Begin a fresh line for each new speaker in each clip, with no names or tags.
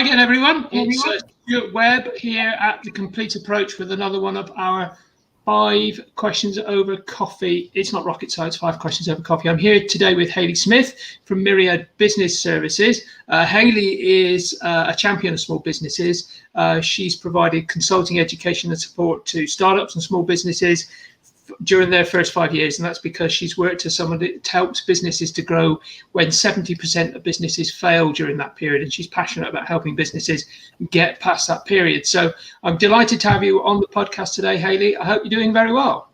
again, everyone. It's Stuart Webb here at The Complete Approach with another one of our 5 questions over coffee. It's not rocket science, 5 questions over coffee. I'm here today with Hayley Smith from Myriad Business Services. Hayley is a champion of small businesses. She's provided consulting, education and support to startups and small businesses during their first 5 years, and that's because she's worked as someone that helps businesses to grow when 70% of businesses fail during that period, and she's passionate about helping businesses get past that period. So I'm delighted to have you on the podcast today, Hayley. I hope you're doing very well.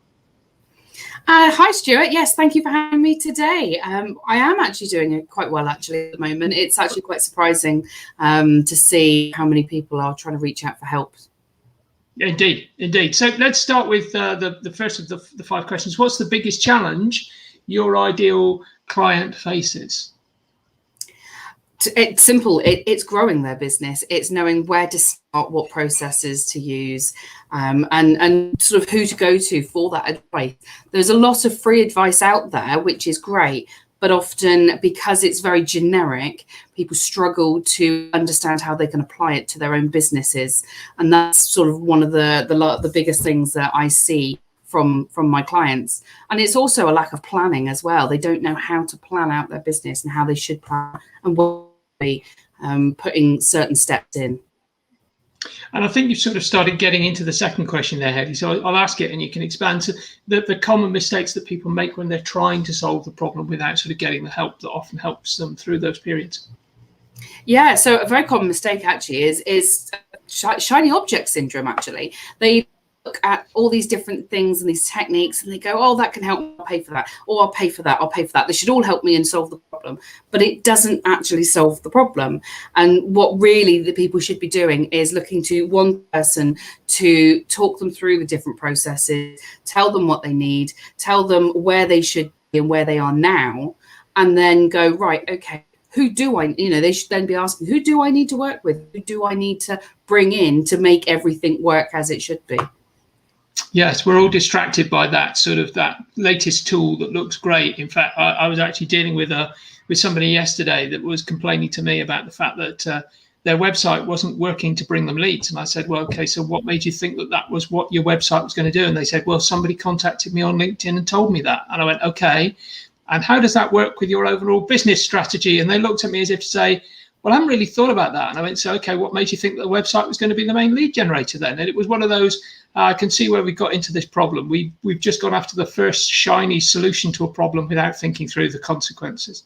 Hi, Stuart. Yes, thank you for having me today. I am actually doing it quite well, actually, at the moment. It's actually quite surprising to see how many people are trying to reach out for help.
Indeed. So let's start with the first of the 5 questions. What's the biggest challenge your ideal client faces?
It's simple. It's growing their business. It's knowing where to start, what processes to use, and sort of who to go to for that advice. There's a lot of free advice out there, which is great. But often, because it's very generic, people struggle to understand how they can apply it to their own businesses. And that's sort of one of the biggest things that I see from my clients. And it's also a lack of planning as well. They don't know how to plan out their business and how they should plan and what be putting certain steps in.
And I think you've sort of started getting into the second question there, Hayley. So I'll ask it and you can expand to the common mistakes that people make when they're trying to solve the problem without sort of getting the help that often helps them through those periods.
Yeah, so a very common mistake actually is shiny object syndrome, actually. They look at all these different things and these techniques and they go, oh, that can help me, I'll pay for that. Or I'll pay for that, I'll pay for that. They should all help me and solve the problem. But it doesn't actually solve the problem. And what really the people should be doing is looking to one person to talk them through the different processes, tell them what they need, tell them where they should be and where they are now, and then go, right, okay, who do I, they should then be asking, who do I need to work with? Who do I need to bring in to make everything work as it should be?
Yes, we're all distracted by that latest tool that looks great. In fact, I was actually dealing with somebody yesterday that was complaining to me about the fact that their website wasn't working to bring them leads. And I said, well, okay, so what made you think that was what your website was going to do? And they said, well, somebody contacted me on LinkedIn and told me that. And I went, okay, and how does that work with your overall business strategy? And they looked at me as if to say, well, I haven't really thought about that. And I went, so, okay, what made you think that the website was going to be the main lead generator then? And it was one of those, I can see where we got into this problem. We've just gone after the first shiny solution to a problem without thinking through the consequences.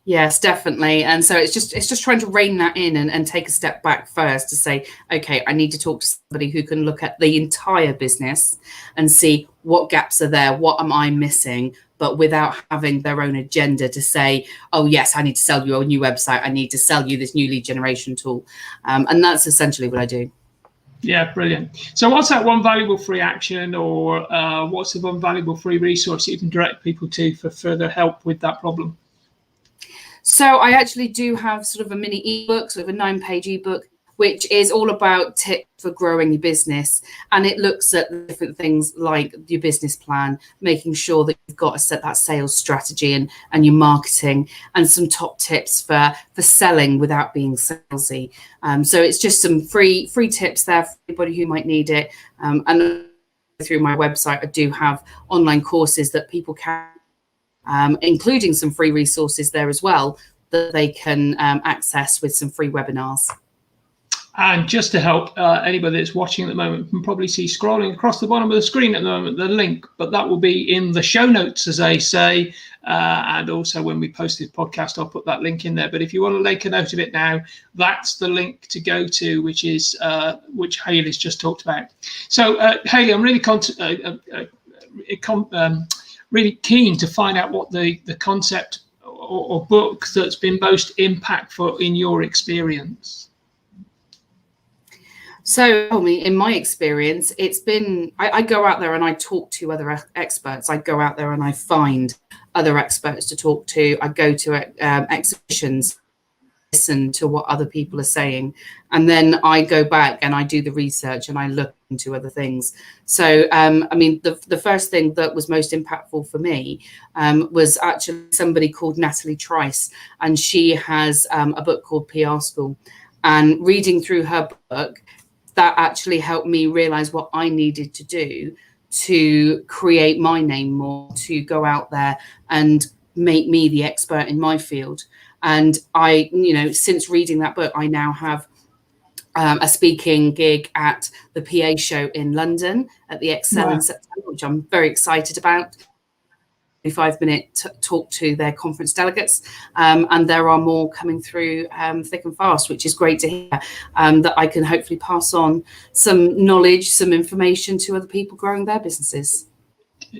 Yes, definitely. And so it's just trying to rein that in and take a step back first to say, okay, I need to talk to somebody who can look at the entire business and see what gaps are there, what am I missing, but without having their own agenda to say, oh, yes, I need to sell you a new website. I need to sell you this new lead generation tool. And that's essentially what I do.
Yeah, brilliant. So what's that one valuable free action or what's the one valuable free resource you can direct people to for further help with that problem?
So I actually do have sort of a mini ebook, sort of a 9-page ebook, which is all about tips for growing your business. And it looks at different things like your business plan, making sure that you've got that sales strategy and your marketing, and some top tips for selling without being salesy. So it's just some free tips there for anybody who might need it. And through my website, I do have online courses that people can, including some free resources there as well that they can access with some free webinars.
And just to help anybody that's watching at the moment can probably see scrolling across the bottom of the screen at the moment the link, but that will be in the show notes, as they say. And also when we post this podcast, I'll put that link in there. But if you want to make a note of it now, that's the link to go to, which Hayley's just talked about. So Hayley, I'm really really keen to find out what the concept or book that's been most impactful in your experience.
So in my experience, it's been, I go out there and I talk to other experts. I go out there and I find other experts to talk to. I go to exhibitions, listen to what other people are saying. And then I go back and I do the research and I look into other things. So, the first thing that was most impactful for me was actually somebody called Natalie Trice. And she has a book called PR School. And reading through her book, that actually helped me realize what I needed to do to create my name more, to go out there and make me the expert in my field. And I, since reading that book, I now have a speaking gig at the PA show in London at the Excel in September, which I'm very excited about. 5-minute talk to their conference delegates, and there are more coming through thick and fast, which is great to hear, that I can hopefully pass on some knowledge, some information to other people growing their businesses.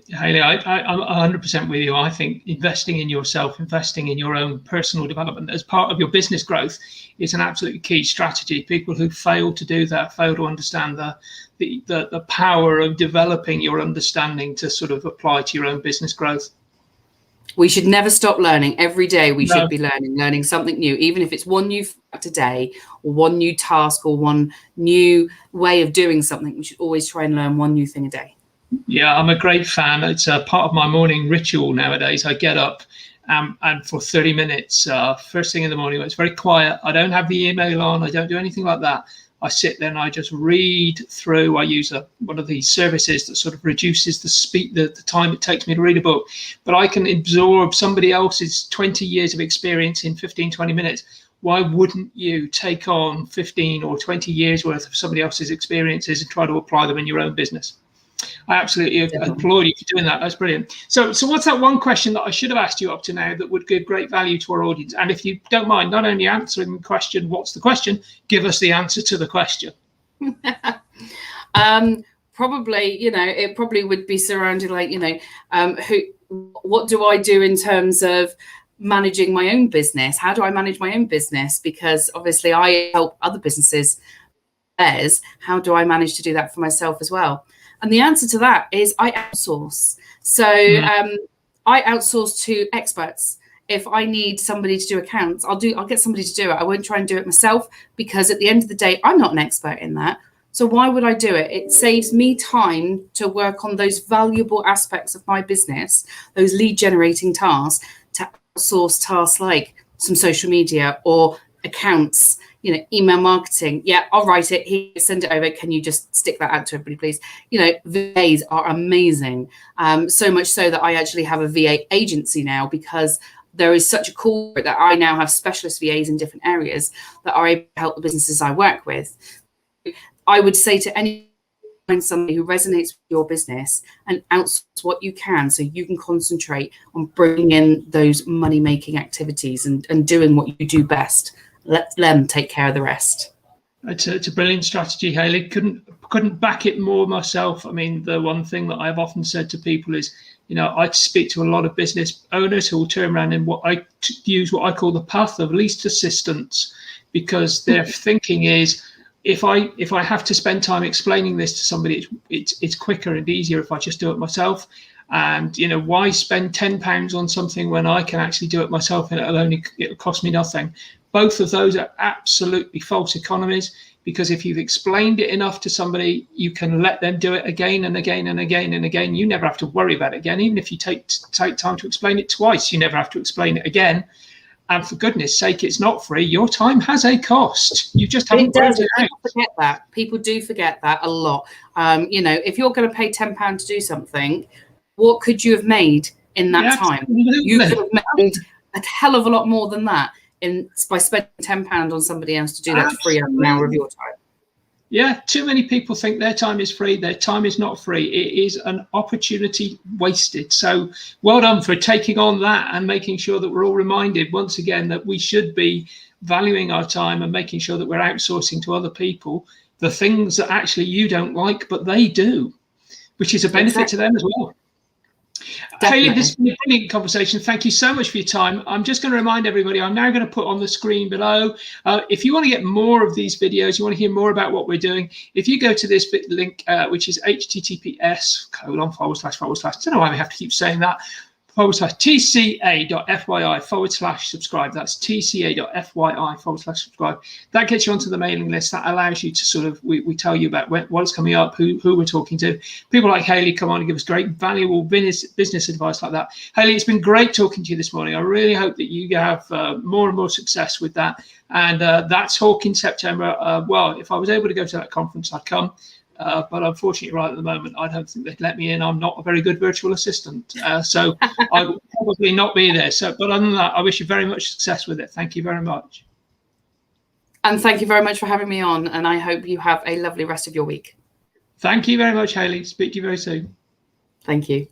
Hayley, I'm 100% with you. I think investing in yourself, investing in your own personal development as part of your business growth is an absolutely key strategy. People who fail to do that, fail to understand the power of developing your understanding to sort of apply to your own business growth.
We should never stop learning. Every day we should be learning something new, even if it's one new fact a day or one new task or one new way of doing something. We should always try and learn one new thing a day.
Yeah, I'm a great fan. It's a part of my morning ritual nowadays. I get up and for 30 minutes, first thing in the morning, it's very quiet. I don't have the email on. I don't do anything like that. I sit there and I just read through. I use one of these services that sort of reduces the time it takes me to read a book. But I can absorb somebody else's 20 years of experience in 15, 20 minutes. Why wouldn't you take on 15 or 20 years worth of somebody else's experiences and try to apply them in your own business? I absolutely applaud you for doing that. That's brilliant. So what's that one question that I should have asked you up to now that would give great value to our audience? And if you don't mind, not only answering the question, what's the question, give us the answer to the question.
Probably, it probably would be surrounded like, what do I do in terms of managing my own business? How do I manage my own business? Because obviously I help other businesses. How do I manage to do that for myself as well? And the answer to that is I outsource. So I outsource to experts. If I need somebody to do accounts, I'll get somebody to do it. I won't try and do it myself, because at the end of the day, I'm not an expert in that. So why would I do it? It saves me time to work on those valuable aspects of my business, those lead generating tasks, to outsource tasks like some social media or accounts, email marketing. Yeah, I'll write it here, send it over. Can you just stick that out to everybody, please? VAs are amazing. So much so that I actually have a VA agency now, because there is such a call that I now have specialist VAs in different areas that are able to help the businesses I work with. I would say to anyone, find somebody who resonates with your business and outsource what you can, so you can concentrate on bringing in those money-making activities and doing what you do best. Let them take care of the rest.
It's a brilliant strategy, Hayley. Couldn't back it more myself. I mean, the one thing that I've often said to people is, I speak to a lot of business owners who will turn around and use what I call the path of least resistance, because their thinking is, if I have to spend time explaining this to somebody, it's quicker and easier if I just do it myself. And why spend £10 on something when I can actually do it myself and it'll cost me nothing? Both of those are absolutely false economies, because if you've explained it enough to somebody, you can let them do it again and again and again and again. You never have to worry about it again. Even if you take time to explain it twice, you never have to explain it again. And for goodness sake, it's not free. Your time has a cost. You just haven't worked it out.
Forget that. People do forget that a lot. If you're going to pay £10 to do something, what could you have made in that time? You could have made a hell of a lot more than that by spending £10 on somebody else to do that to free up an hour of your time.
Yeah, too many people think their time is free. Their time is not free. It is an opportunity wasted. So well done for taking on that and making sure that we're all reminded once again that we should be valuing our time and making sure that we're outsourcing to other people the things that actually you don't like, but they do, which is a benefit to them as well. Hayley, this has been a brilliant conversation. Thank you so much for your time. I'm just going to remind everybody, I'm now going to put on the screen below. If you want to get more of these videos, you want to hear more about what we're doing, if you go to this link, which is https:// I don't know why we have to keep saying that, tca.fyi/subscribe. That's tca.fyi/subscribe. That gets you onto the mailing list. That allows you to sort of, we tell you about what's coming up, who we're talking to. People like Hayley come on and give us great, valuable business advice like that. Hayley, it's been great talking to you this morning. I really hope that you have more and more success with that. And that talk in September, well, if I was able to go to that conference, I'd come. But unfortunately, right at the moment, I don't think they'd let me in. I'm not a very good virtual assistant, so I will probably not be there. So, but other than that, I wish you very much success with it. Thank you very much.
And thank you very much for having me on. And I hope you have a lovely rest of your week.
Thank you very much, Hayley. Speak to you very soon.
Thank you.